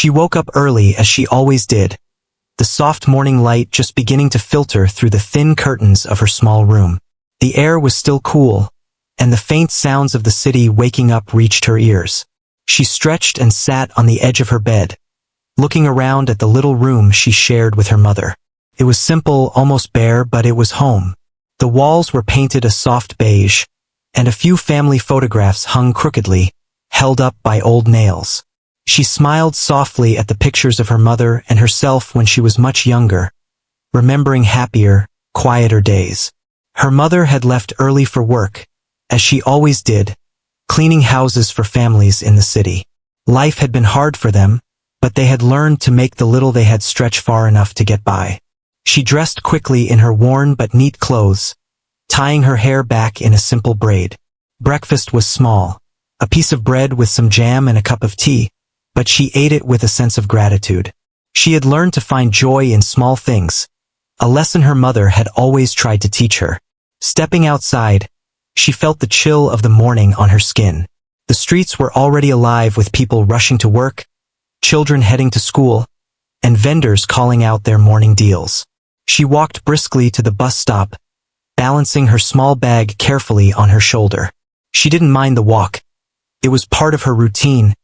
She woke up early as she always did, the soft morning light just beginning to filter through the thin curtains of her small room. The air was still cool, and the faint sounds of the city waking up reached her ears. She stretched and sat on the edge of her bed, looking around at the little room she shared with her mother. It was simple, almost bare, but it was home. The walls were painted a soft beige, and a few family photographs hung crookedly, held up by old nails. She smiled softly at the pictures of her mother and herself when she was much younger, remembering happier, quieter days. Her mother had left early for work, as she always did, cleaning houses for families in the city. Life had been hard for them, but they had learned to make the little they had stretch far enough to get by. She dressed quickly in her worn but neat clothes, tying her hair back in a simple braid. Breakfast was small, a piece of bread with some jam and a cup of tea, but she ate it with a sense of gratitude. She had learned to find joy in small things, a lesson her mother had always tried to teach her. Stepping outside, she felt the chill of the morning on her skin. The streets were already alive with people rushing to work, children heading to school, and vendors calling out their morning deals. She walked briskly to the bus stop, balancing her small bag carefully on her shoulder. She didn't mind the walk. It was part of her routine,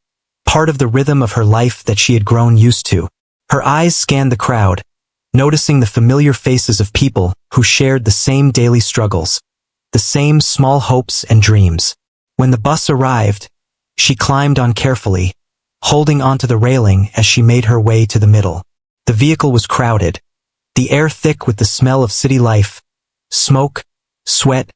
part of the rhythm of her life that she had grown used to. Her eyes scanned the crowd, noticing the familiar faces of people who shared the same daily struggles, the same small hopes and dreams. When the bus arrived, she climbed on carefully, holding onto the railing as she made her way to the middle. The vehicle was crowded, the air thick with the smell of city life, smoke, sweat,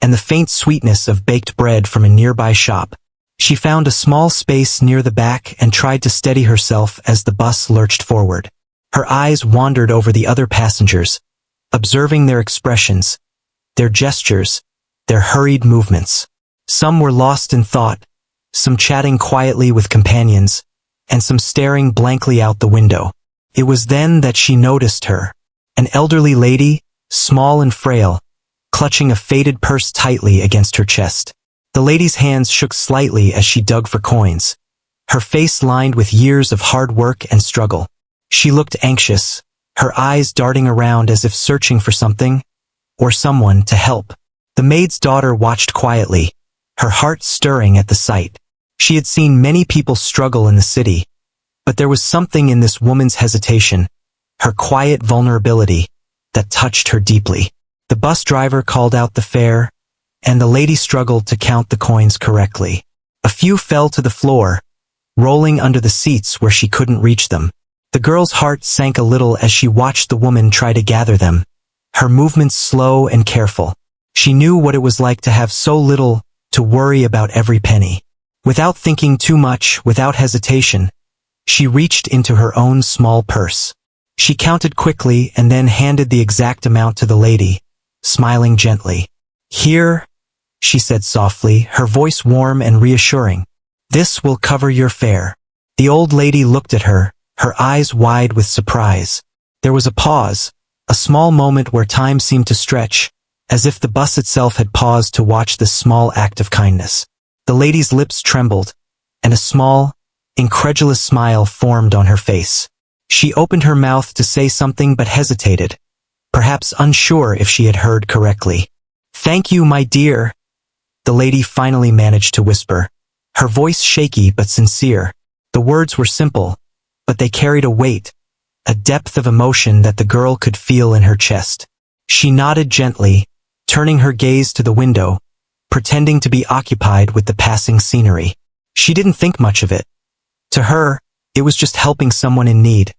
and the faint sweetness of baked bread from a nearby shop. She found a small space near the back and tried to steady herself as the bus lurched forward. Her eyes wandered over the other passengers, observing their expressions, their gestures, their hurried movements. Some were lost in thought, some chatting quietly with companions, and some staring blankly out the window. It was then that she noticed her, an elderly lady, small and frail, clutching a faded purse tightly against her chest. The lady's hands shook slightly as she dug for coins, her face lined with years of hard work and struggle. She looked anxious, her eyes darting around as if searching for something, or someone to help. The maid's daughter watched quietly, her heart stirring at the sight. She had seen many people struggle in the city, but there was something in this woman's hesitation, her quiet vulnerability, that touched her deeply. The bus driver called out the fare, and the lady struggled to count the coins correctly. A few fell to the floor, rolling under the seats where she couldn't reach them. The girl's heart sank a little as she watched the woman try to gather them, her movements slow and careful. She knew what it was like to have so little to worry about every penny. Without thinking too much, without hesitation, she reached into her own small purse. She counted quickly and then handed the exact amount to the lady, smiling gently. "Here," she said softly, her voice warm and reassuring. "This will cover your fare." The old lady looked at her, her eyes wide with surprise. There was a pause, a small moment where time seemed to stretch, as if the bus itself had paused to watch this small act of kindness. The lady's lips trembled, and a small, incredulous smile formed on her face. She opened her mouth to say something but hesitated, perhaps unsure if she had heard correctly. "Thank you, my dear," the lady finally managed to whisper, her voice shaky but sincere. The words were simple, but they carried a weight, a depth of emotion that the girl could feel in her chest. She nodded gently, turning her gaze to the window, pretending to be occupied with the passing scenery. She didn't think much of it. To her, it was just helping someone in need,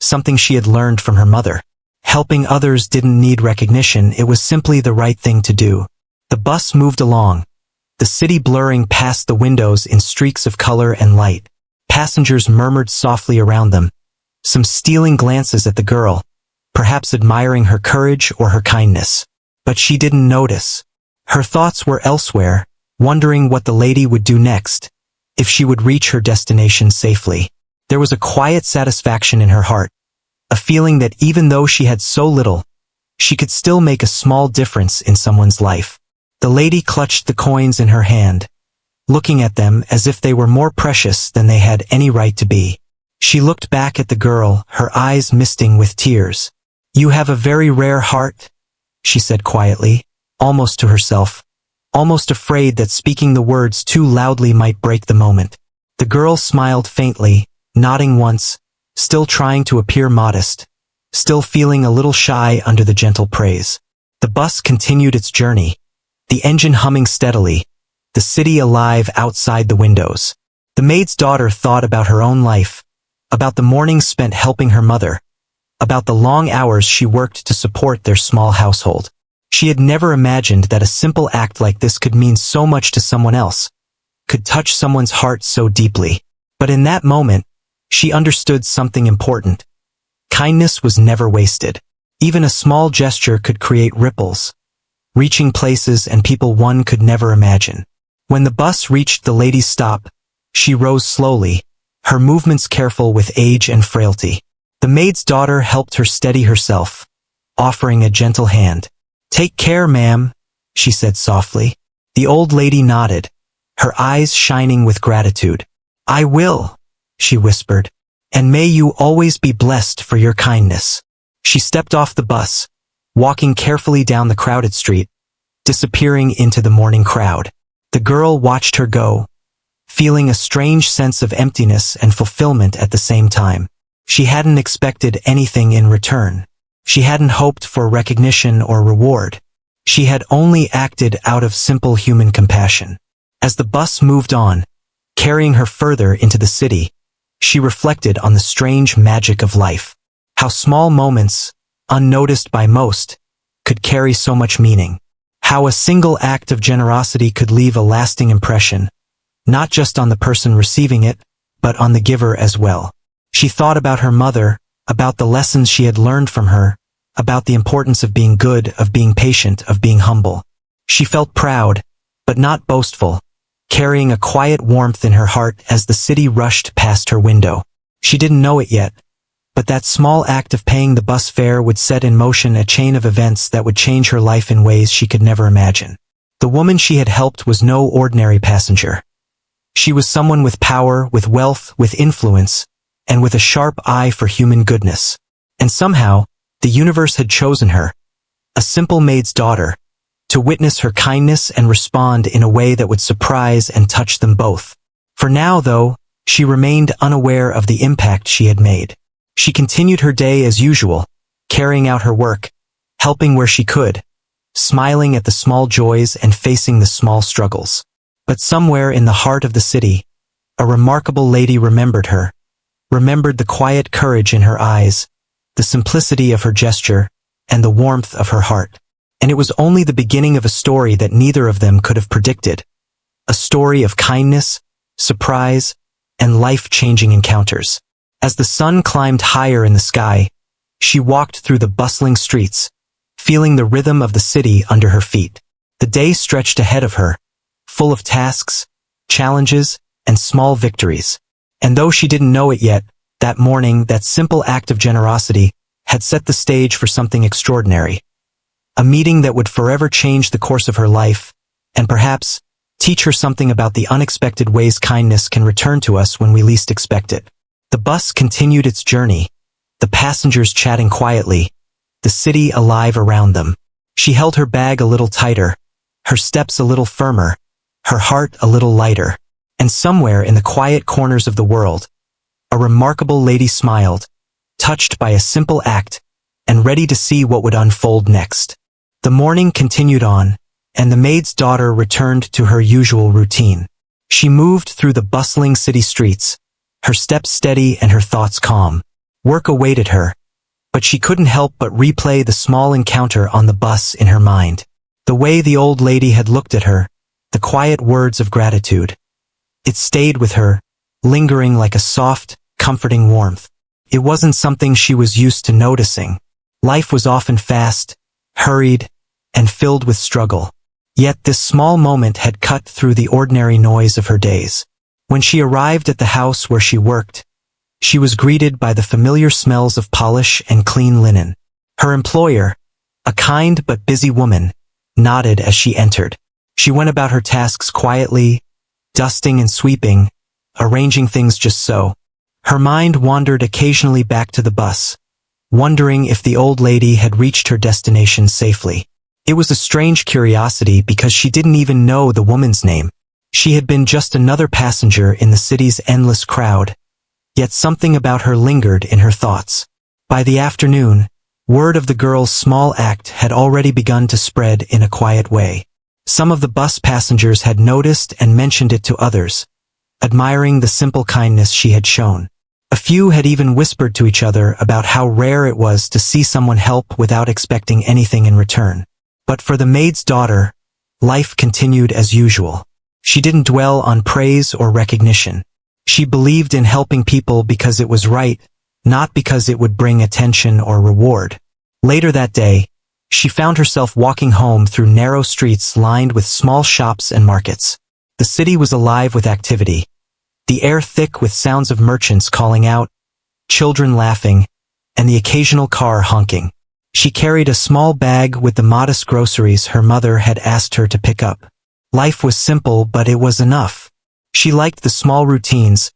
something she had learned from her mother. Helping others didn't need recognition, it was simply the right thing to do. The bus moved along, the city blurring past the windows in streaks of color and light. Passengers murmured softly around them, some stealing glances at the girl, perhaps admiring her courage or her kindness. But she didn't notice. Her thoughts were elsewhere, wondering what the lady would do next, if she would reach her destination safely. There was a quiet satisfaction in her heart, a feeling that even though she had so little, she could still make a small difference in someone's life. The lady clutched the coins in her hand, looking at them as if they were more precious than they had any right to be. She She looked back at the girl, her eyes misting with tears. "You have a very rare heart," she said quietly, almost to herself, almost afraid that speaking the words too loudly might break the moment. The girl smiled faintly, nodding once, still trying to appear modest, still feeling a little shy under the gentle praise. The bus continued its journey, the engine humming steadily, the city alive outside the windows. The maid's daughter thought about her own life, about the mornings spent helping her mother, about the long hours she worked to support their small household. She had never imagined that a simple act like this could mean so much to someone else, could touch someone's heart so deeply. But in that moment, she understood something important. Kindness was never wasted. Even a small gesture could create ripples, reaching places and people one could never imagine. When the bus reached the lady's stop, she rose slowly, her movements careful with age and frailty. The maid's daughter helped her steady herself, offering a gentle hand. "Take care, ma'am," she said softly. The old lady nodded, her eyes shining with gratitude. "I will," she whispered, "and may you always be blessed for your kindness." She stepped off the bus, walking carefully down the crowded street, disappearing into the morning crowd. The girl watched her go, feeling a strange sense of emptiness and fulfillment at the same time. She hadn't expected anything in return. She hadn't hoped for recognition or reward. She had only acted out of simple human compassion. As the bus moved on, carrying her further into the city, she reflected on the strange magic of life. How small moments, unnoticed by most, could carry so much meaning. How a single act of generosity could leave a lasting impression, not just on the person receiving it, but on the giver as well. She thought about her mother, about the lessons she had learned from her, about the importance of being good, of being patient, of being humble. She felt proud, but not boastful, carrying a quiet warmth in her heart as the city rushed past her window. She didn't know it yet, but that small act of paying the bus fare would set in motion a chain of events that would change her life in ways she could never imagine. The woman she had helped was no ordinary passenger. She was someone with power, with wealth, with influence, and with a sharp eye for human goodness. And somehow, the universe had chosen her, a simple maid's daughter, to witness her kindness and respond in a way that would surprise and touch them both. For now, though, she remained unaware of the impact she had made. She continued her day as usual, carrying out her work, helping where she could, smiling at the small joys and facing the small struggles. But somewhere in the heart of the city, a remarkable lady remembered her, remembered the quiet courage in her eyes, the simplicity of her gesture, and the warmth of her heart. And it was only the beginning of a story that neither of them could have predicted. A story of kindness, surprise, and life-changing encounters. As the sun climbed higher in the sky, she walked through the bustling streets, feeling the rhythm of the city under her feet. The day stretched ahead of her, full of tasks, challenges, and small victories. And though she didn't know it yet, that morning, that simple act of generosity had set the stage for something extraordinary. A meeting that would forever change the course of her life, and perhaps teach her something about the unexpected ways kindness can return to us when we least expect it. The bus continued its journey, the passengers chatting quietly, the city alive around them. She held her bag a little tighter, her steps a little firmer, her heart a little lighter. And somewhere in the quiet corners of the world, a remarkable lady smiled, touched by a simple act, and ready to see what would unfold next. The morning continued on, and the maid's daughter returned to her usual routine. She moved through the bustling city streets, her steps steady and her thoughts calm. Work awaited her, but she couldn't help but replay the small encounter on the bus in her mind. The way the old lady had looked at her, the quiet words of gratitude. It stayed with her, lingering like a soft, comforting warmth. It wasn't something she was used to noticing. Life was often fast, hurried, and filled with struggle. Yet this small moment had cut through the ordinary noise of her days. When she arrived at the house where she worked, she was greeted by the familiar smells of polish and clean linen. Her employer, a kind but busy woman, nodded as she entered. She went about her tasks quietly, dusting and sweeping, arranging things just so. Her mind wandered occasionally back to the bus, wondering if the old lady had reached her destination safely. It was a strange curiosity because she didn't even know the woman's name. She had been just another passenger in the city's endless crowd, yet something about her lingered in her thoughts. By the afternoon, word of the girl's small act had already begun to spread in a quiet way. Some of the bus passengers had noticed and mentioned it to others, admiring the simple kindness she had shown. A few had even whispered to each other about how rare it was to see someone help without expecting anything in return. But for the maid's daughter, life continued as usual. She didn't dwell on praise or recognition. She believed in helping people because it was right, not because it would bring attention or reward. Later that day, she found herself walking home through narrow streets lined with small shops and markets. The city was alive with activity, the air thick with sounds of merchants calling out, children laughing, and the occasional car honking. She carried a small bag with the modest groceries her mother had asked her to pick up. Life was simple, but it was enough. She liked the small routines,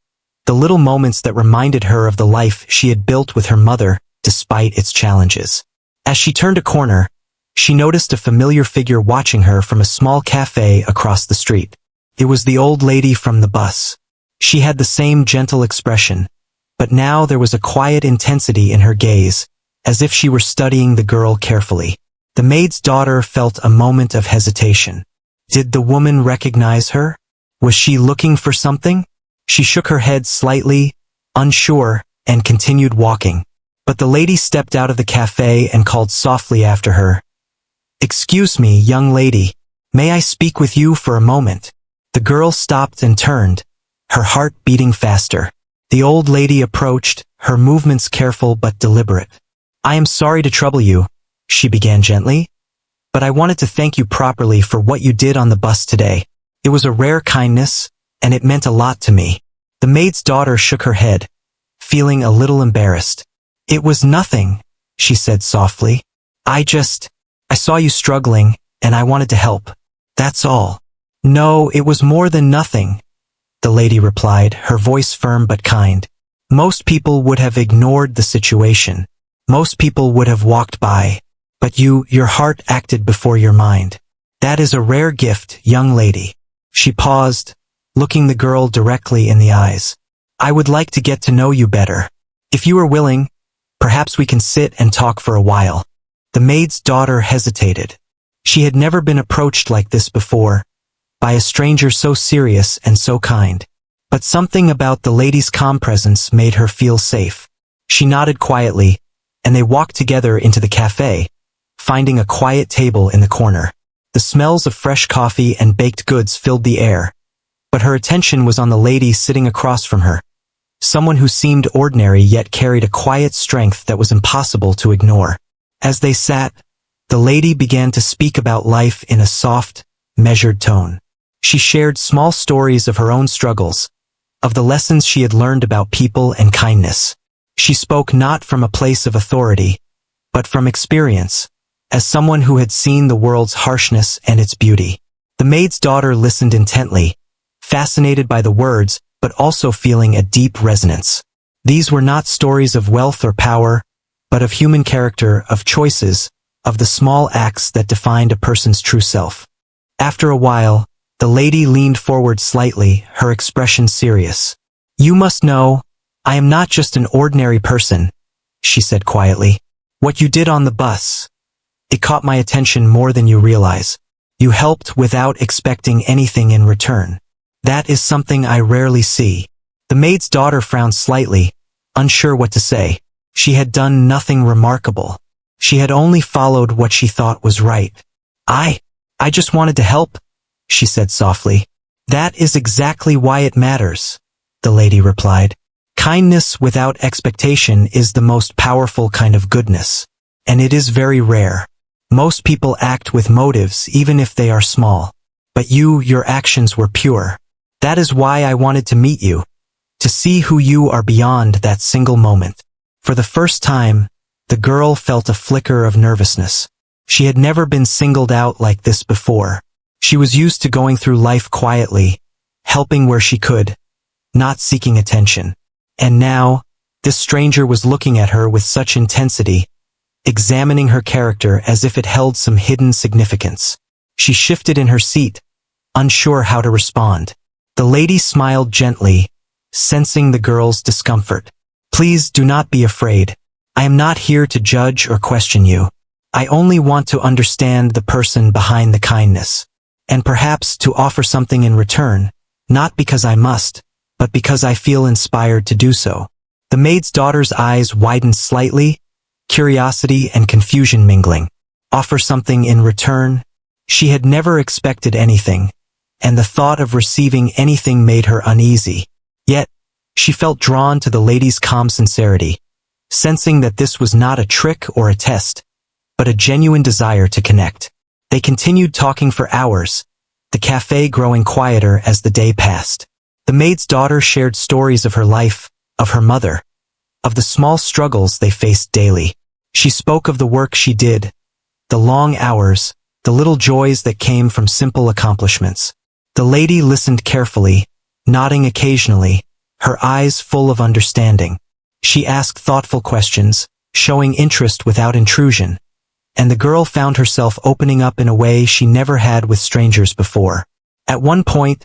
the little moments that reminded her of the life she had built with her mother despite its challenges. As she turned a corner, she noticed a familiar figure watching her from a small cafe across the street. It was the old lady from the bus. She had the same gentle expression, but now there was a quiet intensity in her gaze, as if she were studying the girl carefully. The maid's daughter felt a moment of hesitation. Did the woman recognize her? Was she looking for something? She shook her head slightly, unsure, and continued walking. But the lady stepped out of the cafe and called softly after her. "Excuse me, young lady. May I speak with you for a moment?" The girl stopped and turned, her heart beating faster. The old lady approached, her movements careful but deliberate. "I am sorry to trouble you," she began gently, "but I wanted to thank you properly for what you did on the bus today. It was a rare kindness, and it meant a lot to me." The maid's daughter shook her head, feeling a little embarrassed. "It was nothing," she said softly. I saw you struggling, and I wanted to help. That's all." "No, it was more than nothing," the lady replied, her voice firm but kind. "Most people would have ignored the situation. Most people would have walked by. But your heart acted before your mind. That is a rare gift, young lady." She paused, looking the girl directly in the eyes. "I would like to get to know you better. If you are willing, perhaps we can sit and talk for a while." The maid's daughter hesitated. She had never been approached like this before, by a stranger so serious and so kind. But something about the lady's calm presence made her feel safe. She nodded quietly, and they walked together into the cafe, finding a quiet table in the corner. The smells of fresh coffee and baked goods filled the air, but her attention was on the lady sitting across from her, someone who seemed ordinary yet carried a quiet strength that was impossible to ignore. As they sat, the lady began to speak about life in a soft, measured tone. She shared small stories of her own struggles, of the lessons she had learned about people and kindness. She spoke not from a place of authority, but from experience, as someone who had seen the world's harshness and its beauty. The maid's daughter listened intently, fascinated by the words, but also feeling a deep resonance. These were not stories of wealth or power, but of human character, of choices, of the small acts that defined a person's true self. After a while, the lady leaned forward slightly, her expression serious. "You must know, I am not just an ordinary person," she said quietly. "What you did on the bus, it caught my attention more than you realize. You helped without expecting anything in return. That is something I rarely see." The maid's daughter frowned slightly, unsure what to say. She had done nothing remarkable. She had only followed what she thought was right. I just wanted to help," she said softly. "That is exactly why it matters," the lady replied. "Kindness without expectation is the most powerful kind of goodness, and it is very rare. Most people act with motives even if they are small. But your actions were pure. That is why I wanted to meet you, to see who you are beyond that single moment." For the first time, the girl felt a flicker of nervousness. She had never been singled out like this before. She was used to going through life quietly, helping where she could, not seeking attention. And now, this stranger was looking at her with such intensity, examining her character as if it held some hidden significance. She shifted in her seat, unsure how to respond. The lady smiled gently, sensing the girl's discomfort. "Please do not be afraid. I am not here to judge or question you. I only want to understand the person behind the kindness, and perhaps to offer something in return, not because I must, but because I feel inspired to do so." The maid's daughter's eyes widened slightly, curiosity and confusion mingling. Offer something in return? She had never expected anything, and the thought of receiving anything made her uneasy. Yet, she felt drawn to the lady's calm sincerity, sensing that this was not a trick or a test, but a genuine desire to connect. They continued talking for hours, the cafe growing quieter as the day passed. The maid's daughter shared stories of her life, of her mother, of the small struggles they faced daily. She spoke of the work she did, the long hours, the little joys that came from simple accomplishments. The lady listened carefully, nodding occasionally, her eyes full of understanding. She asked thoughtful questions, showing interest without intrusion, and the girl found herself opening up in a way she never had with strangers before. At one point,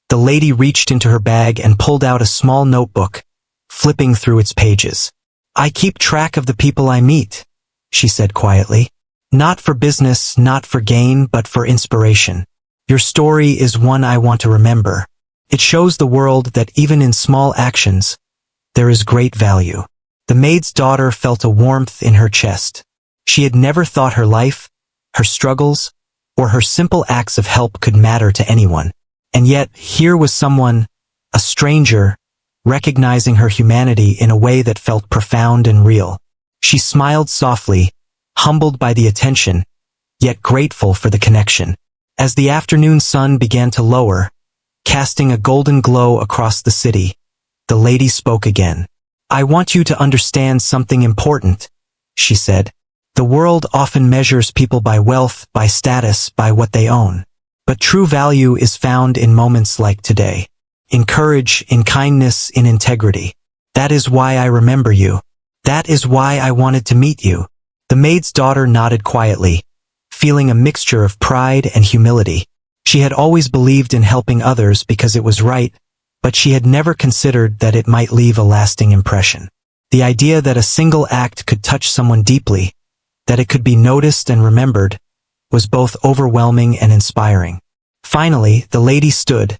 the lady reached into her bag and pulled out a small notebook, flipping through its pages. "I keep track of the people I meet," she said quietly. "Not for business, not for gain, but for inspiration. Your story is one I want to remember. It shows the world that even in small actions, there is great value." The maid's daughter felt a warmth in her chest. She had never thought her life, her struggles, or her simple acts of help could matter to anyone. And yet, here was someone, a stranger, recognizing her humanity in a way that felt profound and real. She smiled softly, humbled by the attention, yet grateful for the connection. As the afternoon sun began to lower, casting a golden glow across the city, the lady spoke again. "I want you to understand something important," she said. "The world often measures people by wealth, by status, by what they own. But true value is found in moments like today. In courage, in kindness, in integrity. That is why I remember you. That is why I wanted to meet you." The maid's daughter nodded quietly, feeling a mixture of pride and humility. She had always believed in helping others because it was right, but she had never considered that it might leave a lasting impression. The idea that a single act could touch someone deeply, that it could be noticed and remembered, was both overwhelming and inspiring. Finally, the lady stood,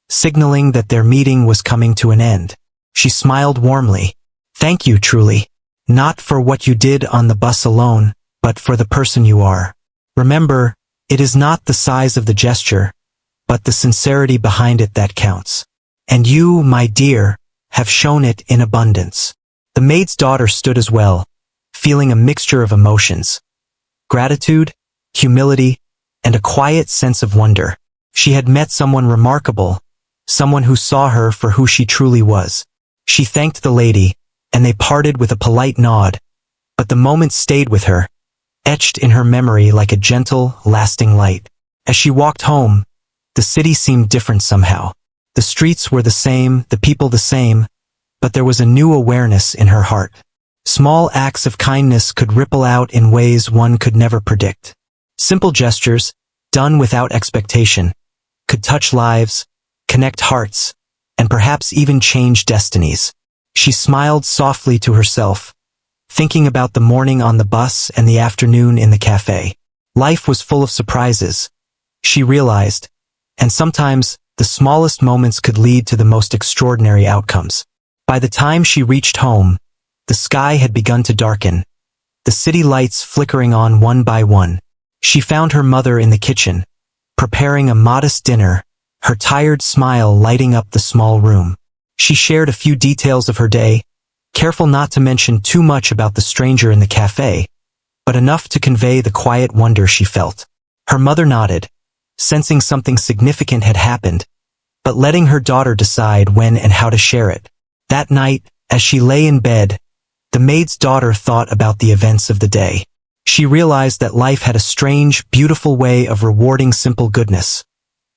signaling that their meeting was coming to an end. She smiled warmly. "Thank you truly. Not for what you did on the bus alone, but for the person you are. Remember, it is not the size of the gesture, but the sincerity behind it that counts. And you, my dear, have shown it in abundance." The maid's daughter stood as well, feeling a mixture of emotions: gratitude, humility, and a quiet sense of wonder. She had met someone remarkable, someone who saw her for who she truly was. She thanked the lady, and they parted with a polite nod, but the moment stayed with her, etched in her memory like a gentle, lasting light. As she walked home, the city seemed different somehow. The streets were the same, the people the same, but there was a new awareness in her heart. Small acts of kindness could ripple out in ways one could never predict. Simple gestures, done without expectation, could touch lives, connect hearts, and perhaps even change destinies. She smiled softly to herself, thinking about the morning on the bus and the afternoon in the cafe. Life was full of surprises, she realized, and sometimes the smallest moments could lead to the most extraordinary outcomes. By the time she reached home, the sky had begun to darken, the city lights flickering on one by one. She found her mother in the kitchen, preparing a modest dinner, her tired smile lighting up the small room. She shared a few details of her day, careful not to mention too much about the stranger in the cafe, but enough to convey the quiet wonder she felt. Her mother nodded, sensing something significant had happened, but letting her daughter decide when and how to share it. That night, as she lay in bed, the maid's daughter thought about the events of the day. She realized that life had a strange, beautiful way of rewarding simple goodness.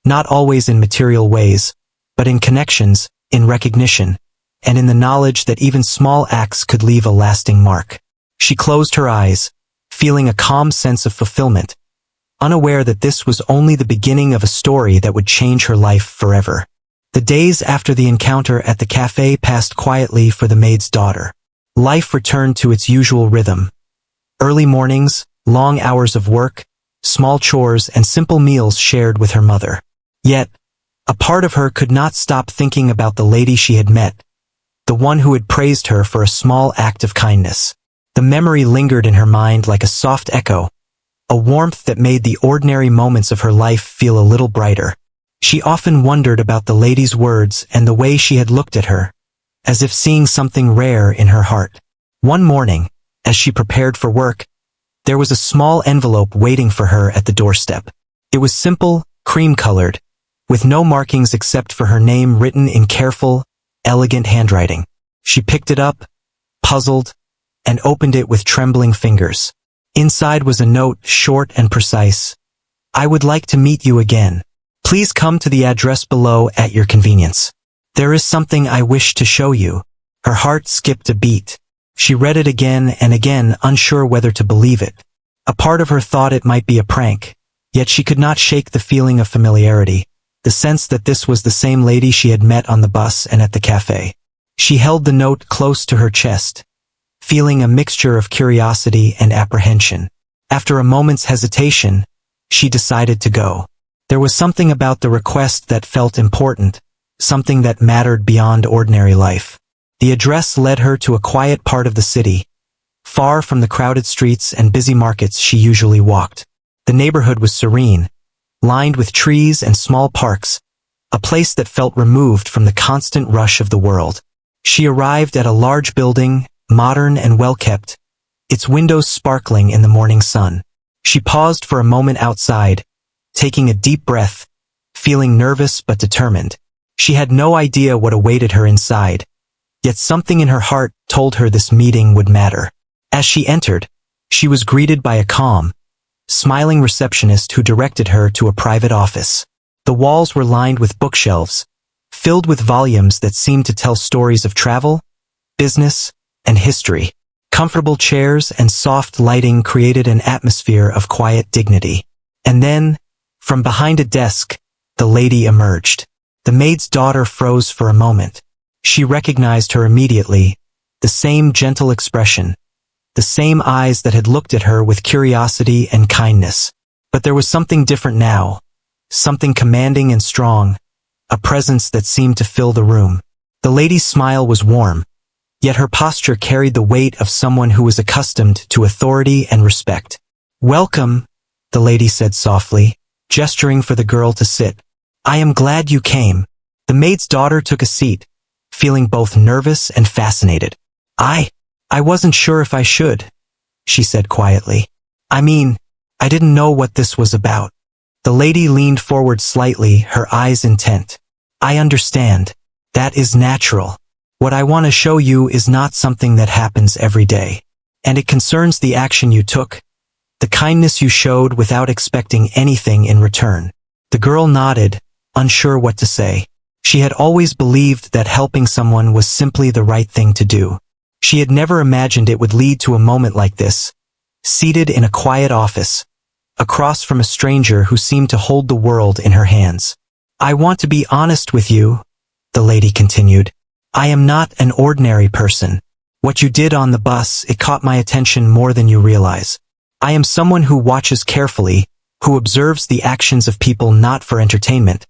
Not always in material ways, but in connections, in recognition, and in the knowledge that even small acts could leave a lasting mark. She closed her eyes, feeling a calm sense of fulfillment, unaware that this was only the beginning of a story that would change her life forever. The days after the encounter at the cafe passed quietly for the maid's daughter. Life returned to its usual rhythm. Early mornings, long hours of work, small chores, and simple meals shared with her mother. Yet, a part of her could not stop thinking about the lady she had met, the one who had praised her for a small act of kindness. The memory lingered in her mind like a soft echo, a warmth that made the ordinary moments of her life feel a little brighter. She often wondered about the lady's words and the way she had looked at her, as if seeing something rare in her heart. One morning, as she prepared for work, there was a small envelope waiting for her at the doorstep. It was simple, cream-colored, with no markings except for her name written in careful, elegant handwriting. She picked it up, puzzled, and opened it with trembling fingers. Inside was a note, short and precise. "I would like to meet you again. Please come to the address below at your convenience. There is something I wish to show you." Her heart skipped a beat. She read it again and again, unsure whether to believe it. A part of her thought it might be a prank, yet she could not shake the feeling of familiarity, the sense that this was the same lady she had met on the bus and at the cafe. She held the note close to her chest, feeling a mixture of curiosity and apprehension. After a moment's hesitation, she decided to go. There was something about the request that felt important, something that mattered beyond ordinary life. The address led her to a quiet part of the city, far from the crowded streets and busy markets she usually walked. The neighborhood was serene, lined with trees and small parks, a place that felt removed from the constant rush of the world. She arrived at a large building, modern and well-kept, its windows sparkling in the morning sun. She paused for a moment outside, taking a deep breath, feeling nervous but determined. She had no idea what awaited her inside, yet something in her heart told her this meeting would matter. As she entered, she was greeted by a calm, smiling receptionist who directed her to a private office. The walls were lined with bookshelves, filled with volumes that seemed to tell stories of travel, business, and history. Comfortable chairs and soft lighting created an atmosphere of quiet dignity. And then, from behind a desk, the lady emerged. The maid's daughter froze for a moment. She recognized her immediately, the same gentle expression, the same eyes that had looked at her with curiosity and kindness. But there was something different now, something commanding and strong, a presence that seemed to fill the room. The lady's smile was warm, yet her posture carried the weight of someone who was accustomed to authority and respect. "Welcome," the lady said softly, gesturing for the girl to sit. "I am glad you came." The maid's daughter took a seat, feeling both nervous and fascinated. I wasn't sure if I should," she said quietly. I didn't know what this was about." The lady leaned forward slightly, her eyes intent. "I understand. That is natural. What I want to show you is not something that happens every day. And it concerns the action you took, the kindness you showed without expecting anything in return." The girl nodded, unsure what to say. She had always believed that helping someone was simply the right thing to do. She had never imagined it would lead to a moment like this, seated in a quiet office, across from a stranger who seemed to hold the world in her hands. "I want to be honest with you," the lady continued. "I am not an ordinary person. What you did on the bus, it caught my attention more than you realize. I am someone who watches carefully, who observes the actions of people not for entertainment,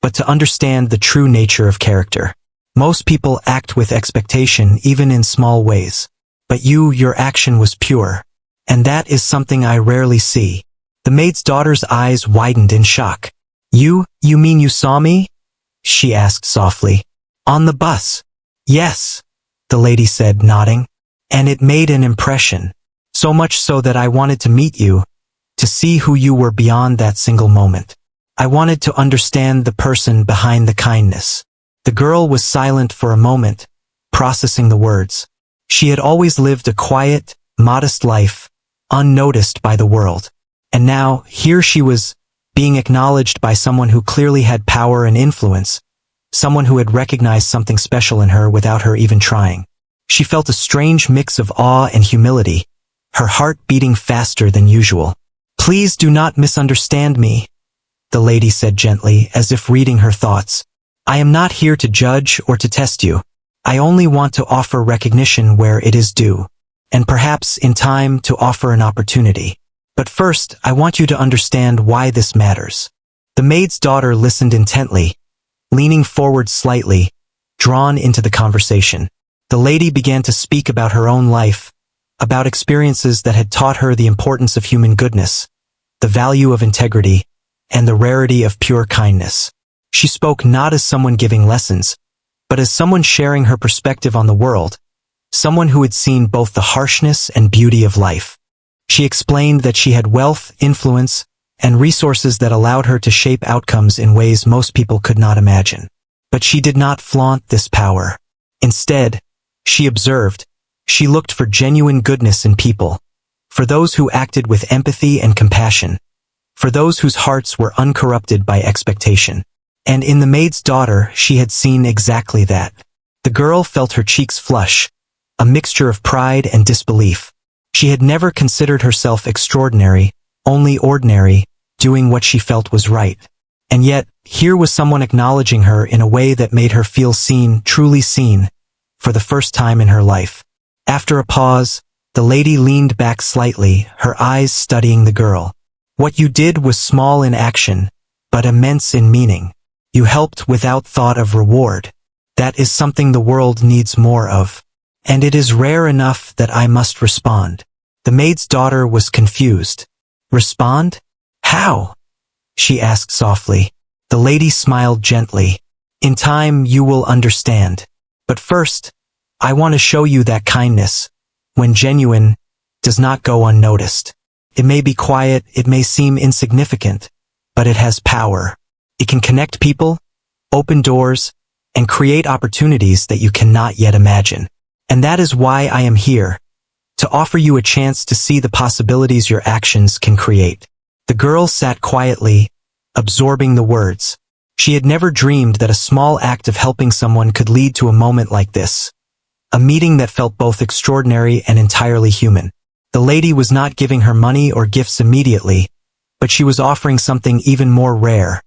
but to understand the true nature of character. Most people act with expectation even in small ways. But your action was pure. And that is something I rarely see." The maid's daughter's eyes widened in shock. You mean you saw me?" she asked softly. "On the bus?" "Yes," the lady said, nodding. "And it made an impression. So much so that I wanted to meet you, to see who you were beyond that single moment. I wanted to understand the person behind the kindness." The girl was silent for a moment, processing the words. She had always lived a quiet, modest life, unnoticed by the world. And now, here she was, being acknowledged by someone who clearly had power and influence, someone who had recognized something special in her without her even trying. She felt a strange mix of awe and humility, her heart beating faster than usual. "Please do not misunderstand me," the lady said gently, as if reading her thoughts. "I am not here to judge or to test you. I only want to offer recognition where it is due, and perhaps in time to offer an opportunity. But first, I want you to understand why this matters." The maid's daughter listened intently, leaning forward slightly, drawn into the conversation. The lady began to speak about her own life, about experiences that had taught her the importance of human goodness, the value of integrity, and the rarity of pure kindness. She spoke not as someone giving lessons, but as someone sharing her perspective on the world, someone who had seen both the harshness and beauty of life. She explained that she had wealth, influence, and resources that allowed her to shape outcomes in ways most people could not imagine. But she did not flaunt this power. Instead, she observed, she looked for genuine goodness in people, for those who acted with empathy and compassion, for those whose hearts were uncorrupted by expectation. And in the maid's daughter, she had seen exactly that. The girl felt her cheeks flush, a mixture of pride and disbelief. She had never considered herself extraordinary, only ordinary, doing what she felt was right. And yet, here was someone acknowledging her in a way that made her feel seen, truly seen, for the first time in her life. After a pause, the lady leaned back slightly, her eyes studying the girl. "What you did was small in action, but immense in meaning. You helped without thought of reward. That is something the world needs more of. And it is rare enough that I must respond." The maid's daughter was confused. "Respond? How?" she asked softly. The lady smiled gently. "In time you will understand. But first, I want to show you that kindness, when genuine, does not go unnoticed. It may be quiet, it may seem insignificant, but it has power. It can connect people, open doors, and create opportunities that you cannot yet imagine. And that is why I am here, to offer you a chance to see the possibilities your actions can create." The girl sat quietly, absorbing the words. She had never dreamed that a small act of helping someone could lead to a moment like this. A meeting that felt both extraordinary and entirely human. The lady was not giving her money or gifts immediately, but she was offering something even more rare,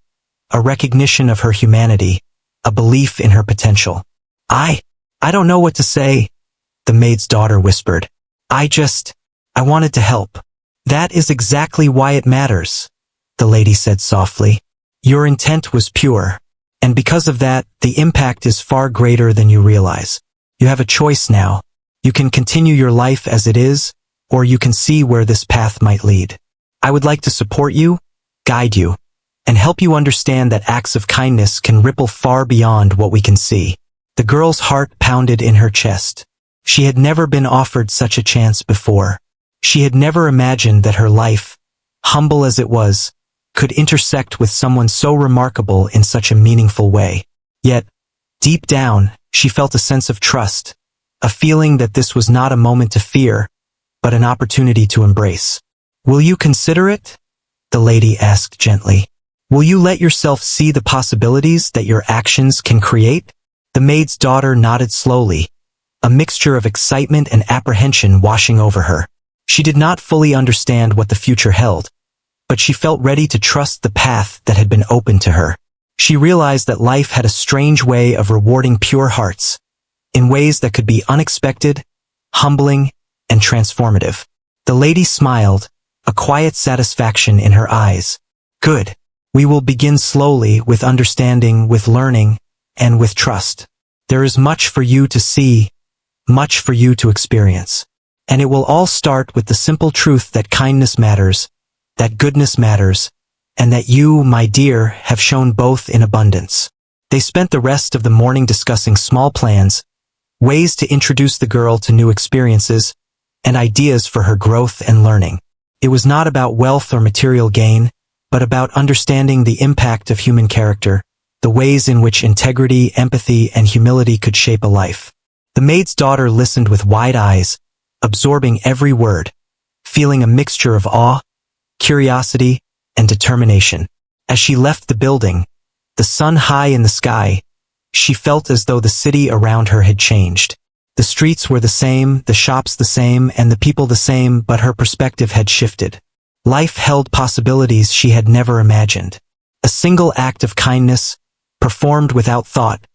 a recognition of her humanity, a belief in her potential. I don't know what to say," the maid's daughter whispered. I wanted to help." "That is exactly why it matters," the lady said softly. "Your intent was pure, and because of that, the impact is far greater than you realize. You have a choice now. You can continue your life as it is, or you can see where this path might lead. I would like to support you, guide you, and help you understand that acts of kindness can ripple far beyond what we can see." The girl's heart pounded in her chest. She had never been offered such a chance before. She had never imagined that her life, humble as it was, could intersect with someone so remarkable in such a meaningful way. Yet, deep down, she felt a sense of trust, a feeling that this was not a moment to fear, but an opportunity to embrace. "Will you consider it?" the lady asked gently. "Will you let yourself see the possibilities that your actions can create?" The maid's daughter nodded slowly, a mixture of excitement and apprehension washing over her. She did not fully understand what the future held, but she felt ready to trust the path that had been opened to her. She realized that life had a strange way of rewarding pure hearts, in ways that could be unexpected, humbling, and transformative. The lady smiled, a quiet satisfaction in her eyes. "Good. We will begin slowly, with understanding, with learning, and with trust. There is much for you to see, much for you to experience. And it will all start with the simple truth that kindness matters, that goodness matters, and that you, my dear, have shown both in abundance." They spent the rest of the morning discussing small plans, ways to introduce the girl to new experiences, and ideas for her growth and learning. It was not about wealth or material gain, but about understanding the impact of human character, the ways in which integrity, empathy, and humility could shape a life. The maid's daughter listened with wide eyes, absorbing every word, feeling a mixture of awe, curiosity, and determination. As she left the building, the sun high in the sky, She felt as though the city around her had changed. The streets were the same, the shops the same, and the people the same, but her perspective had shifted. Life held possibilities she had never imagined. A single act of kindness, performed without thought,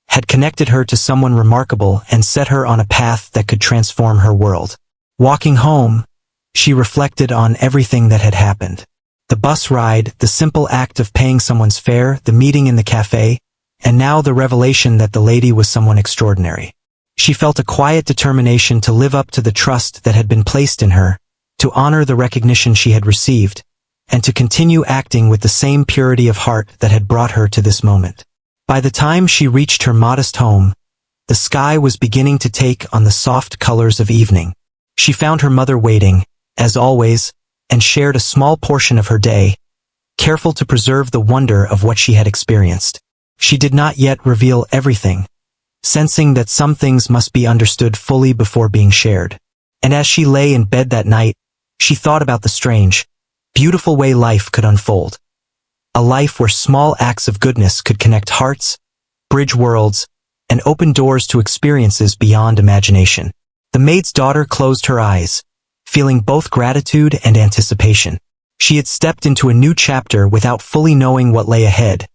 had connected her to someone remarkable and set her on a path that could transform her world. Walking home, she reflected on everything that had happened. The bus ride, the simple act of paying someone's fare, the meeting in the cafe, and now the revelation that the lady was someone extraordinary. She felt a quiet determination to live up to the trust that had been placed in her, to honor the recognition she had received, and to continue acting with the same purity of heart that had brought her to this moment. By the time she reached her modest home, the sky was beginning to take on the soft colors of evening. She found her mother waiting, as always, and shared a small portion of her day, careful to preserve the wonder of what she had experienced. She did not yet reveal everything, sensing that some things must be understood fully before being shared. And as she lay in bed that night, she thought about the strange, beautiful way life could unfold. A life where small acts of goodness could connect hearts, bridge worlds, and open doors to experiences beyond imagination. The maid's daughter closed her eyes, feeling both gratitude and anticipation. She had stepped into a new chapter without fully knowing what lay ahead,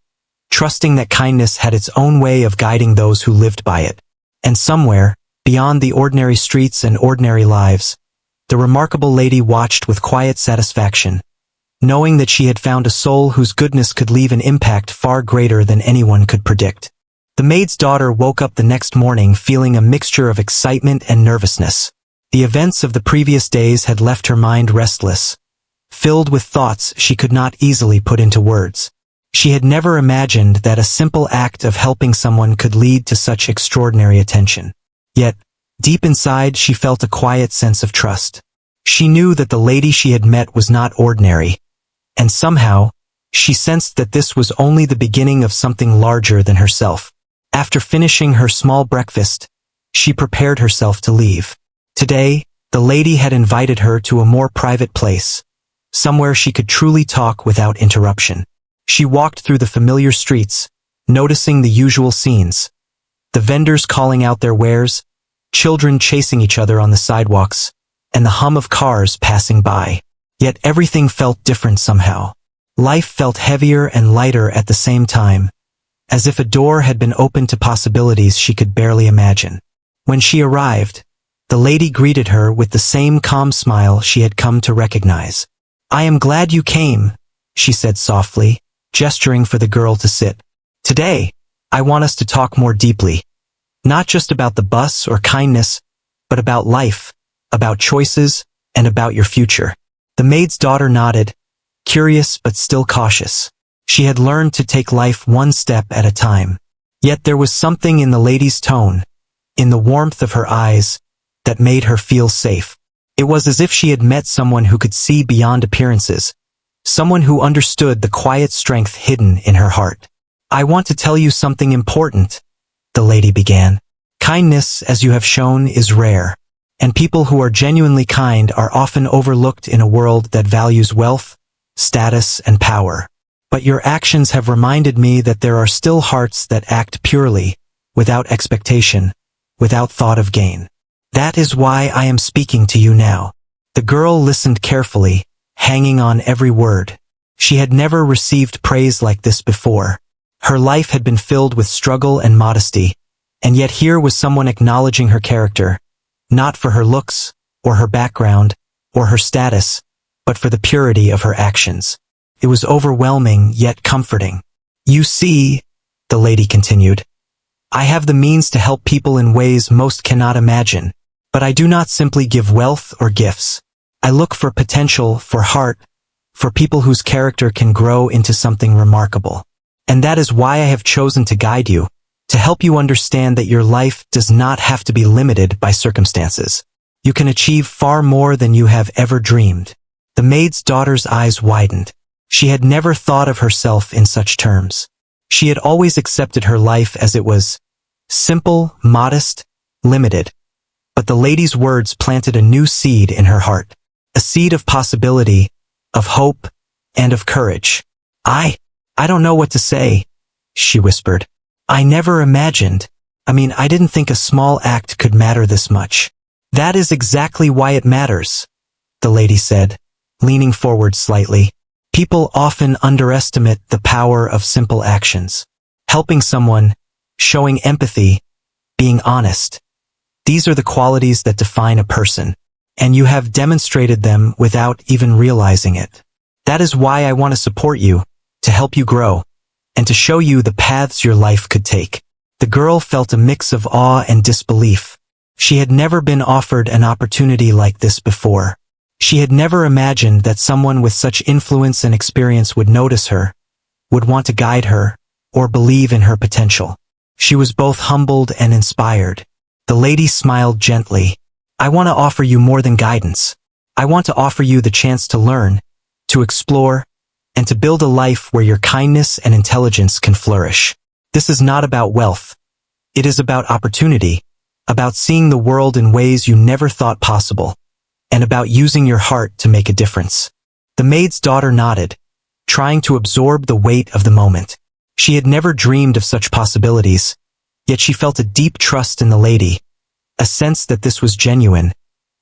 trusting that kindness had its own way of guiding those who lived by it. And somewhere, beyond the ordinary streets and ordinary lives, the remarkable lady watched with quiet satisfaction, knowing that she had found a soul whose goodness could leave an impact far greater than anyone could predict. The maid's daughter woke up the next morning feeling a mixture of excitement and nervousness. The events of the previous days had left her mind restless, filled with thoughts she could not easily put into words. She had never imagined that a simple act of helping someone could lead to such extraordinary attention. Yet, deep inside she felt a quiet sense of trust. She knew that the lady she had met was not ordinary, and somehow, she sensed that this was only the beginning of something larger than herself. After finishing her small breakfast, she prepared herself to leave. Today, the lady had invited her to a more private place, somewhere she could truly talk without interruption. She walked through the familiar streets, noticing the usual scenes. The vendors calling out their wares, children chasing each other on the sidewalks, and the hum of cars passing by. Yet everything felt different somehow. Life felt heavier and lighter at the same time, as if a door had been opened to possibilities she could barely imagine. When she arrived, the lady greeted her with the same calm smile she had come to recognize. "I am glad you came," she said softly, gesturing for the girl to sit. "Today, I want us to talk more deeply. Not just about the bus or kindness, but about life, about choices, and about your future." The maid's daughter nodded, curious but still cautious. She had learned to take life one step at a time. Yet there was something in the lady's tone, in the warmth of her eyes, that made her feel safe. It was as if she had met someone who could see beyond appearances, someone who understood the quiet strength hidden in her heart. "I want to tell you something important," the lady began. "Kindness, as you have shown, is rare, and people who are genuinely kind are often overlooked in a world that values wealth, status, and power. But your actions have reminded me that there are still hearts that act purely, without expectation, without thought of gain. That is why I am speaking to you now." The girl listened carefully, hanging on every word. She had never received praise like this before. Her life had been filled with struggle and modesty, and yet here was someone acknowledging her character, not for her looks, or her background, or her status, but for the purity of her actions. It was overwhelming yet comforting. "You see," the lady continued, "I have the means to help people in ways most cannot imagine, but I do not simply give wealth or gifts. I look for potential, for heart, for people whose character can grow into something remarkable. And that is why I have chosen to guide you, to help you understand that your life does not have to be limited by circumstances. You can achieve far more than you have ever dreamed." The maid's daughter's eyes widened. She had never thought of herself in such terms. She had always accepted her life as it was, simple, modest, limited. But the lady's words planted a new seed in her heart, a seed of possibility, of hope, and of courage. I don't know what to say," she whispered. I never imagined. I didn't think a small act could matter this much. That is exactly why it matters, the lady said, leaning forward slightly. People often underestimate the power of simple actions. Helping someone, showing empathy, being honest. These are the qualities that define a person, and you have demonstrated them without even realizing it. That is why I want to support you, to help you grow, and to show you the paths your life could take. The girl felt a mix of awe and disbelief. She had never been offered an opportunity like this before. She had never imagined that someone with such influence and experience would notice her, would want to guide her, or believe in her potential. She was both humbled and inspired. The lady smiled gently. I want to offer you more than guidance. I want to offer you the chance to learn, to explore, and to build a life where your kindness and intelligence can flourish. This is not about wealth. It is about opportunity, about seeing the world in ways you never thought possible, and about using your heart to make a difference. The maid's daughter nodded, trying to absorb the weight of the moment. She had never dreamed of such possibilities, yet she felt a deep trust in the lady, a sense that this was genuine,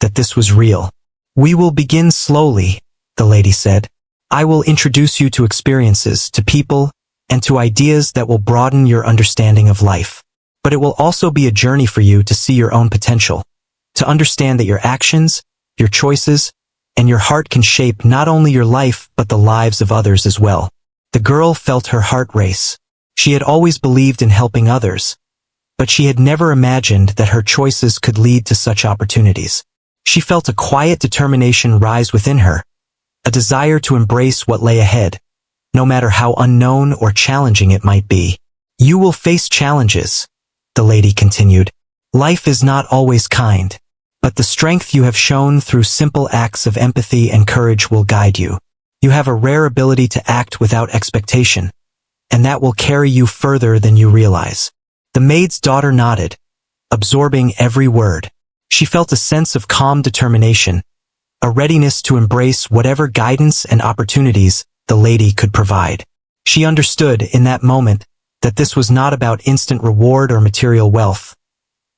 that this was real. We will begin slowly, the lady said. I will introduce you to experiences, to people, and to ideas that will broaden your understanding of life. But it will also be a journey for you to see your own potential, to understand that your actions, your choices, and your heart can shape not only your life but the lives of others as well. The girl felt her heart race. She had always believed in helping others, but she had never imagined that her choices could lead to such opportunities. She felt a quiet determination rise within her, a desire to embrace what lay ahead, no matter how unknown or challenging it might be. You will face challenges, the lady continued. Life is not always kind, but the strength you have shown through simple acts of empathy and courage will guide you. You have a rare ability to act without expectation, and that will carry you further than you realize. The maid's daughter nodded, absorbing every word. She felt a sense of calm determination, a readiness to embrace whatever guidance and opportunities the lady could provide. She understood in that moment that this was not about instant reward or material wealth.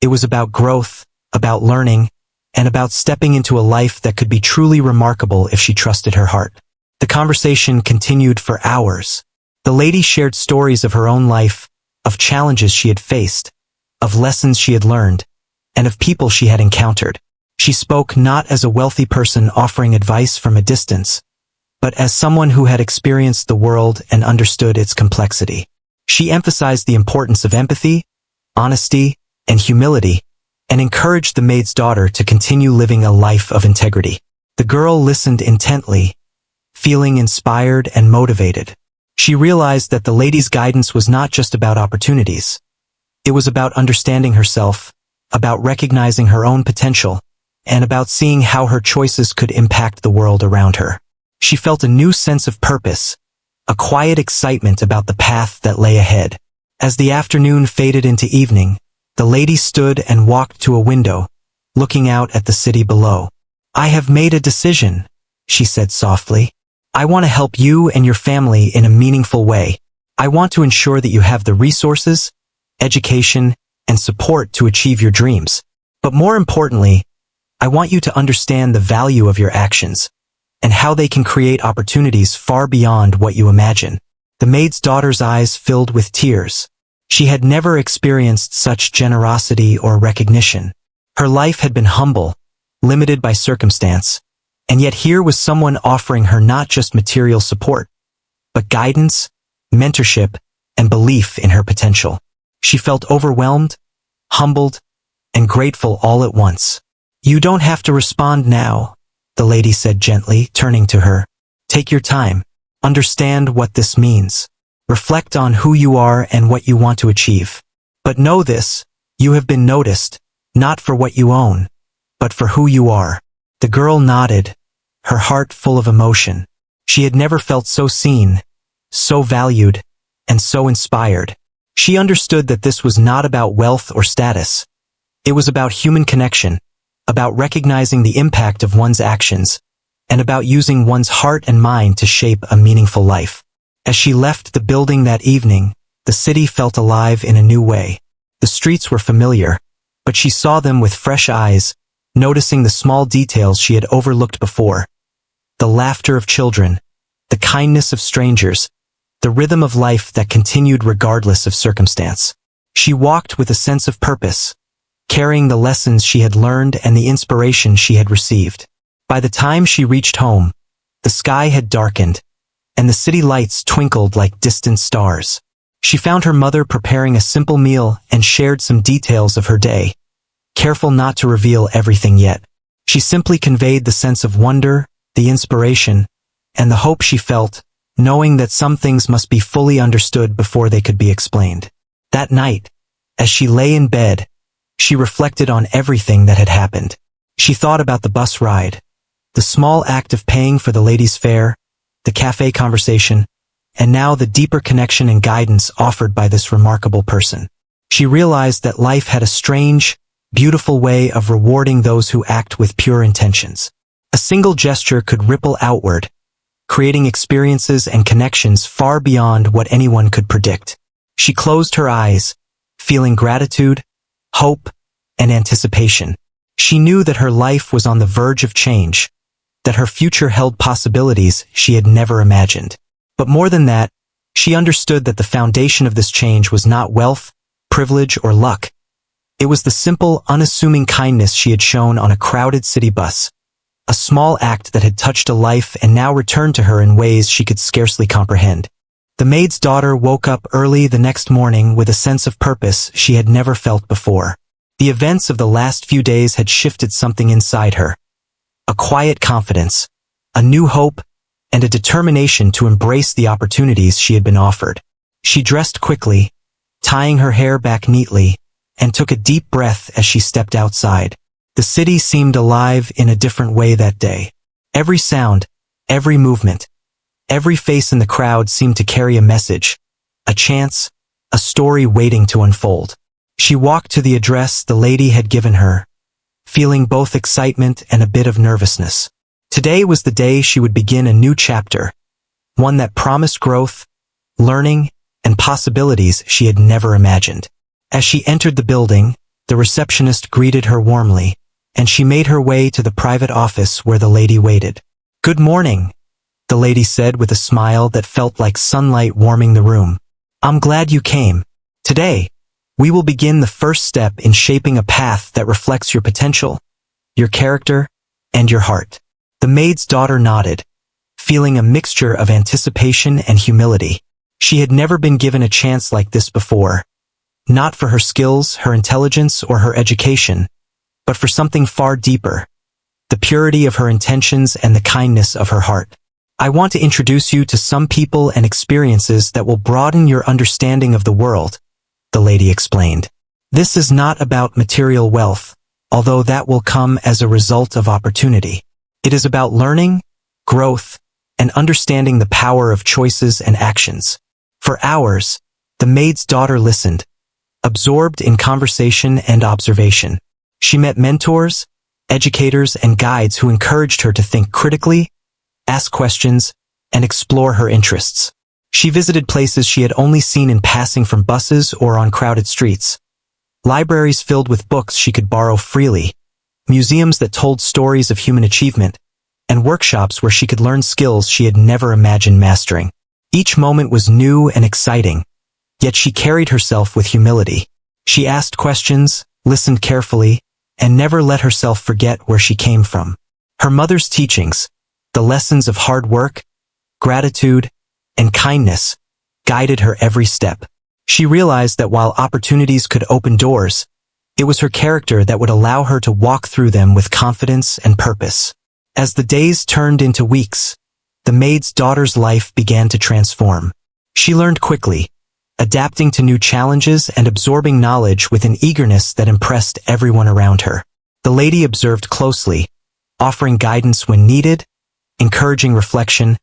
It was about growth, about learning, and about stepping into a life that could be truly remarkable if she trusted her heart. The conversation continued for hours. The lady shared stories of her own life, of challenges she had faced, of lessons she had learned, and of people she had encountered. She spoke not as a wealthy person offering advice from a distance, but as someone who had experienced the world and understood its complexity. She emphasized the importance of empathy, honesty, and humility, and encouraged the maid's daughter to continue living a life of integrity. The girl listened intently, feeling inspired and motivated. She realized that the lady's guidance was not just about opportunities. It was about understanding herself, about recognizing her own potential, and about seeing how her choices could impact the world around her. She felt a new sense of purpose, a quiet excitement about the path that lay ahead. As the afternoon faded into evening, the lady stood and walked to a window, looking out at the city below. I have made a decision, she said softly. I want to help you and your family in a meaningful way. I want to ensure that you have the resources, education, and support to achieve your dreams. But more importantly, I want you to understand the value of your actions and how they can create opportunities far beyond what you imagine. The maid's daughter's eyes filled with tears. She had never experienced such generosity or recognition. Her life had been humble, limited by circumstance, and yet here was someone offering her not just material support, but guidance, mentorship, and belief in her potential. She felt overwhelmed, humbled, and grateful all at once. You don't have to respond now, the lady said gently, turning to her. Take your time. Understand what this means. Reflect on who you are and what you want to achieve. But know this, you have been noticed, not for what you own, but for who you are. The girl nodded, her heart full of emotion. She had never felt so seen, so valued, and so inspired. She understood that this was not about wealth or status. It was about human connection, about recognizing the impact of one's actions, and about using one's heart and mind to shape a meaningful life. As she left the building that evening, the city felt alive in a new way. The streets were familiar, but she saw them with fresh eyes, noticing the small details she had overlooked before. The laughter of children, the kindness of strangers, the rhythm of life that continued regardless of circumstance. She walked with a sense of purpose, carrying the lessons she had learned and the inspiration she had received. By the time she reached home, the sky had darkened, and the city lights twinkled like distant stars. She found her mother preparing a simple meal and shared some details of her day, careful not to reveal everything yet. She simply conveyed the sense of wonder, the inspiration, and the hope she felt, knowing that some things must be fully understood before they could be explained. That night, as she lay in bed, she reflected on everything that had happened. She thought about the bus ride, the small act of paying for the lady's fare, the cafe conversation, and now the deeper connection and guidance offered by this remarkable person. She realized that life had a strange, beautiful way of rewarding those who act with pure intentions. A single gesture could ripple outward, creating experiences and connections far beyond what anyone could predict. She closed her eyes, feeling gratitude, hope, and anticipation. She knew that her life was on the verge of change, that her future held possibilities she had never imagined. But more than that, she understood that the foundation of this change was not wealth, privilege, or luck. It was the simple, unassuming kindness she had shown on a crowded city bus, a small act that had touched a life and now returned to her in ways she could scarcely comprehend. The maid's daughter woke up early the next morning with a sense of purpose she had never felt before. The events of the last few days had shifted something inside her. A quiet confidence, a new hope, and a determination to embrace the opportunities she had been offered. She dressed quickly, tying her hair back neatly, and took a deep breath as she stepped outside. The city seemed alive in a different way that day. Every sound, every movement, every face in the crowd seemed to carry a message, a chance, a story waiting to unfold. She walked to the address the lady had given her, feeling both excitement and a bit of nervousness. Today was the day she would begin a new chapter, one that promised growth, learning, and possibilities she had never imagined. As she entered the building, the receptionist greeted her warmly, and she made her way to the private office where the lady waited. "Good morning," the lady said with a smile that felt like sunlight warming the room. "I'm glad you came. Today, we will begin the first step in shaping a path that reflects your potential, your character, and your heart." The maid's daughter nodded, feeling a mixture of anticipation and humility. She had never been given a chance like this before, not for her skills, her intelligence, or her education, but for something far deeper, the purity of her intentions and the kindness of her heart. "I want to introduce you to some people and experiences that will broaden your understanding of the world," the lady explained. "This is not about material wealth, although that will come as a result of opportunity. It is about learning, growth, and understanding the power of choices and actions." For hours, the maid's daughter listened, absorbed in conversation and observation. She met mentors, educators, and guides who encouraged her to think critically, ask questions, and explore her interests. She visited places she had only seen in passing from buses or on crowded streets, libraries filled with books she could borrow freely, museums that told stories of human achievement, and workshops where she could learn skills she had never imagined mastering. Each moment was new and exciting, yet she carried herself with humility. She asked questions, listened carefully, and never let herself forget where she came from. Her mother's teachings, the lessons of hard work, gratitude, and kindness, guided her every step. She realized that while opportunities could open doors, it was her character that would allow her to walk through them with confidence and purpose. As the days turned into weeks, the maid's daughter's life began to transform. She learned quickly, adapting to new challenges and absorbing knowledge with an eagerness that impressed everyone around her. The lady observed closely, offering guidance when needed, encouraging reflection,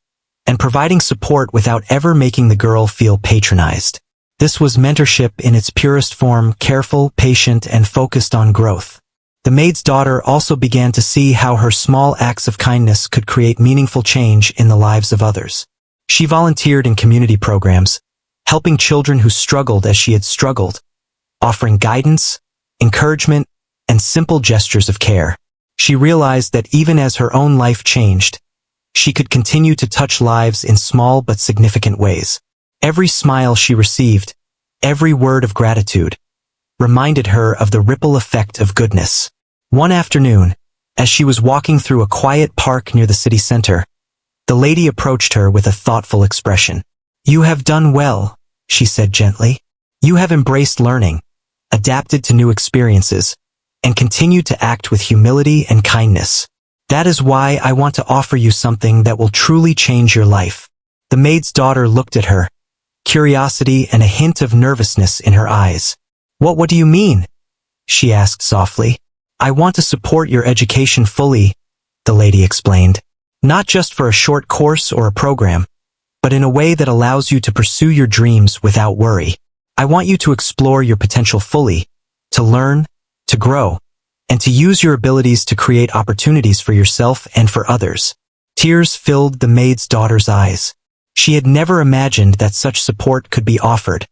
and providing support without ever making the girl feel patronized. This was mentorship in its purest form, careful, patient, and focused on growth. The maid's daughter also began to see how her small acts of kindness could create meaningful change in the lives of others. She volunteered in community programs, helping children who struggled as she had struggled, offering guidance, encouragement, and simple gestures of care. She realized that even as her own life changed, she could continue to touch lives in small but significant ways. Every smile she received, every word of gratitude, reminded her of the ripple effect of goodness. One afternoon, as she was walking through a quiet park near the city center, the lady approached her with a thoughtful expression. "You have done well," she said gently. "You have embraced learning, adapted to new experiences, and continued to act with humility and kindness. That is why I want to offer you something that will truly change your life." The maid's daughter looked at her, curiosity and a hint of nervousness in her eyes. What do you mean?" she asked softly. "I want to support your education fully," the lady explained. "Not just for a short course or a program, but in a way that allows you to pursue your dreams without worry. I want you to explore your potential fully, to learn, to grow, and to use your abilities to create opportunities for yourself and for others." Tears filled the maid's daughter's eyes. She had never imagined that such support could be offered,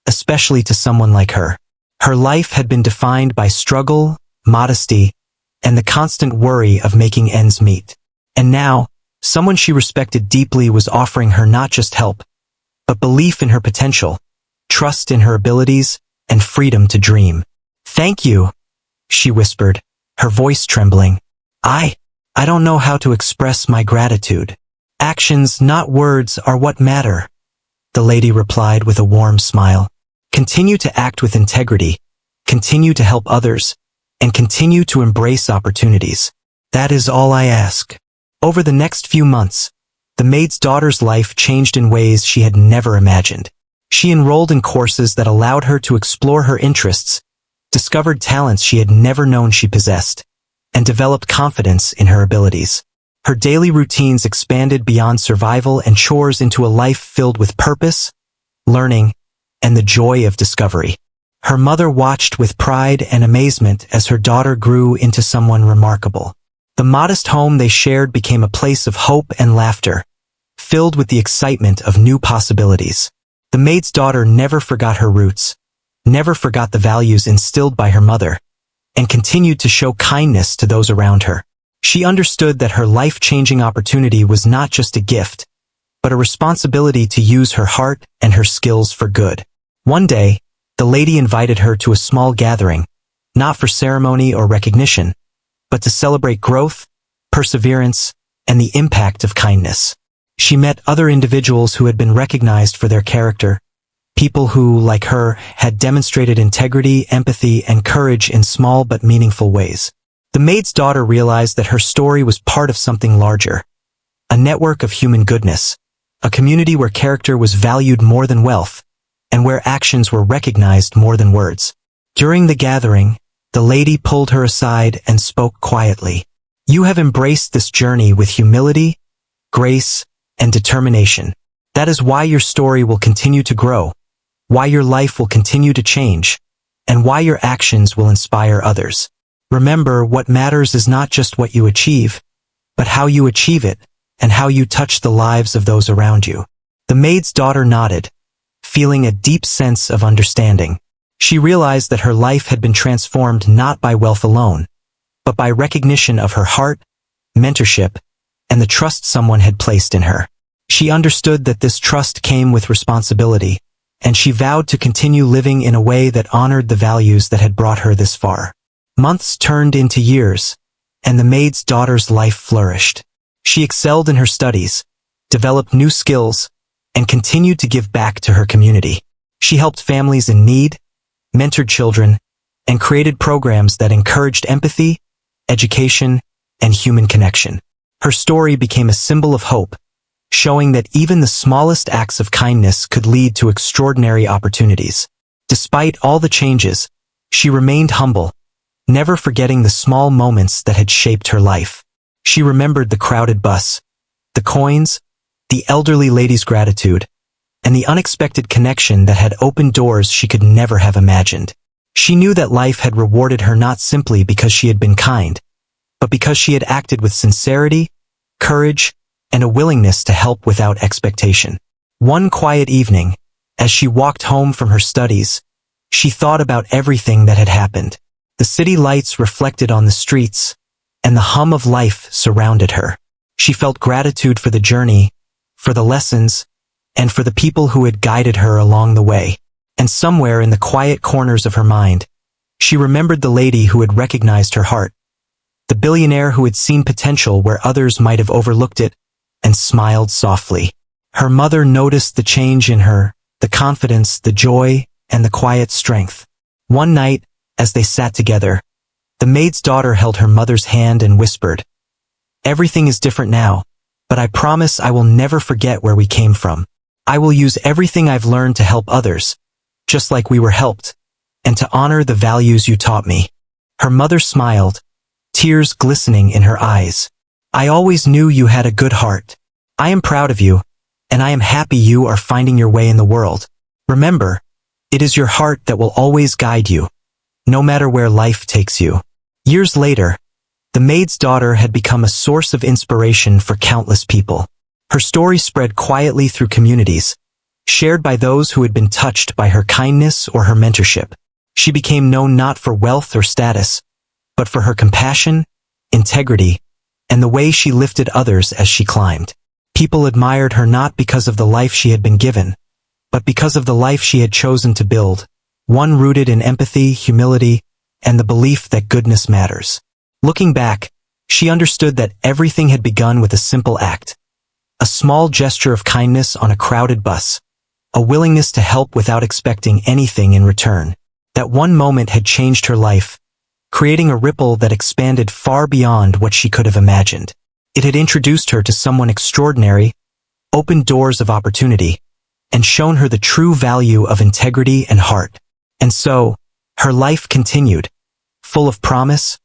especially to someone like her. Her life had been defined by struggle, modesty, and the constant worry of making ends meet. And now, someone she respected deeply was offering her not just help, but belief in her potential, trust in her abilities, and freedom to dream. "Thank you," she whispered, her voice trembling. I don't know how to express my gratitude. Actions, not words, are what matter," the lady replied with a warm smile. "Continue to act with integrity, continue to help others, and continue to embrace opportunities. That is all I ask." Over the next few months, the maid's daughter's life changed in ways she had never imagined. She enrolled in courses that allowed her to explore her interests, discovered talents she had never known she possessed, and developed confidence in her abilities. Her daily routines expanded beyond survival and chores into a life filled with purpose, learning, and the joy of discovery. Her mother watched with pride and amazement as her daughter grew into someone remarkable. The modest home they shared became a place of hope and laughter, filled with the excitement of new possibilities. The maid's daughter never forgot her roots, never forgot the values instilled by her mother, and continued to show kindness to those around her. She understood that her life-changing opportunity was not just a gift, but a responsibility to use her heart and her skills for good. One day, the lady invited her to a small gathering, not for ceremony or recognition, but to celebrate growth, perseverance, and the impact of kindness. She met other individuals who had been recognized for their character, people who, like her, had demonstrated integrity, empathy, and courage in small but meaningful ways. The maid's daughter realized that her story was part of something larger, a network of human goodness, a community where character was valued more than wealth, and where actions were recognized more than words. During the gathering, the lady pulled her aside and spoke quietly. "You have embraced this journey with humility, grace, and determination. That is why your story will continue to grow, why your life will continue to change, and why your actions will inspire others. Remember, what matters is not just what you achieve, but how you achieve it, and how you touch the lives of those around you." The maid's daughter nodded, feeling a deep sense of understanding. She realized that her life had been transformed not by wealth alone, but by recognition of her heart, mentorship, and the trust someone had placed in her. She understood that this trust came with responsibility, and she vowed to continue living in a way that honored the values that had brought her this far. Months turned into years, and the maid's daughter's life flourished. She excelled in her studies, developed new skills, and continued to give back to her community. She helped families in need, mentored children, and created programs that encouraged empathy, education, and human connection. Her story became a symbol of hope, showing that even the smallest acts of kindness could lead to extraordinary opportunities. Despite all the changes, she remained humble, never forgetting the small moments that had shaped her life. She remembered the crowded bus, the coins, the elderly lady's gratitude, and the unexpected connection that had opened doors she could never have imagined. She knew that life had rewarded her not simply because she had been kind, but because she had acted with sincerity, courage, and a willingness to help without expectation. One quiet evening, As she walked home from her studies, she thought about everything that had happened. The city lights reflected on the streets, and the hum of life surrounded her. She felt gratitude for the journey, for the lessons, and for the people who had guided her along the way. And somewhere in the quiet corners of her mind, she remembered the lady who had recognized her heart, the billionaire who had seen potential where others might have overlooked it, and smiled softly. Her mother noticed the change in her, the confidence, the joy, and the quiet strength. One night, as they sat together, the maid's daughter held her mother's hand and whispered, "Everything is different now, but I promise I will never forget where we came from. I will use everything I've learned to help others, just like we were helped, and to honor the values you taught me." Her mother smiled, tears glistening in her eyes. "I always knew you had a good heart. I am proud of you, and I am happy you are finding your way in the world. Remember, it is your heart that will always guide you, no matter where life takes you." Years later, the maid's daughter had become a source of inspiration for countless people. Her story spread quietly through communities, shared by those who had been touched by her kindness or her mentorship. She became known not for wealth or status, but for her compassion, integrity, and the way she lifted others as she climbed. People admired her not because of the life she had been given, but because of the life she had chosen to build, one rooted in empathy, humility, and the belief that goodness matters. Looking back, she understood that everything had begun with a simple act, a small gesture of kindness on a crowded bus, a willingness to help without expecting anything in return. That one moment had changed her life, creating a ripple that expanded far beyond what she could have imagined. It had introduced her to someone extraordinary, opened doors of opportunity, and shown her the true value of integrity and heart. And so, her life continued, full of promise,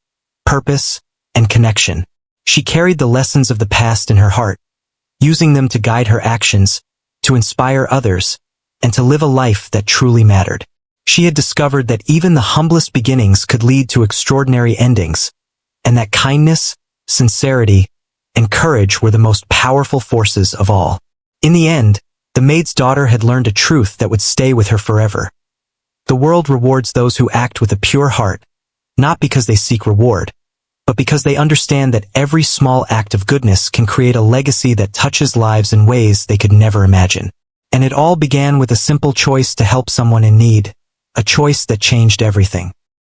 purpose, and connection. She carried the lessons of the past in her heart, using them to guide her actions, to inspire others, and to live a life that truly mattered. She had discovered that even the humblest beginnings could lead to extraordinary endings, and that kindness, sincerity, and courage were the most powerful forces of all. In the end, the maid's daughter had learned a truth that would stay with her forever. The world rewards those who act with a pure heart, not because they seek reward, but because they understand that every small act of goodness can create a legacy that touches lives in ways they could never imagine. And it all began with a simple choice to help someone in need, a choice that changed everything.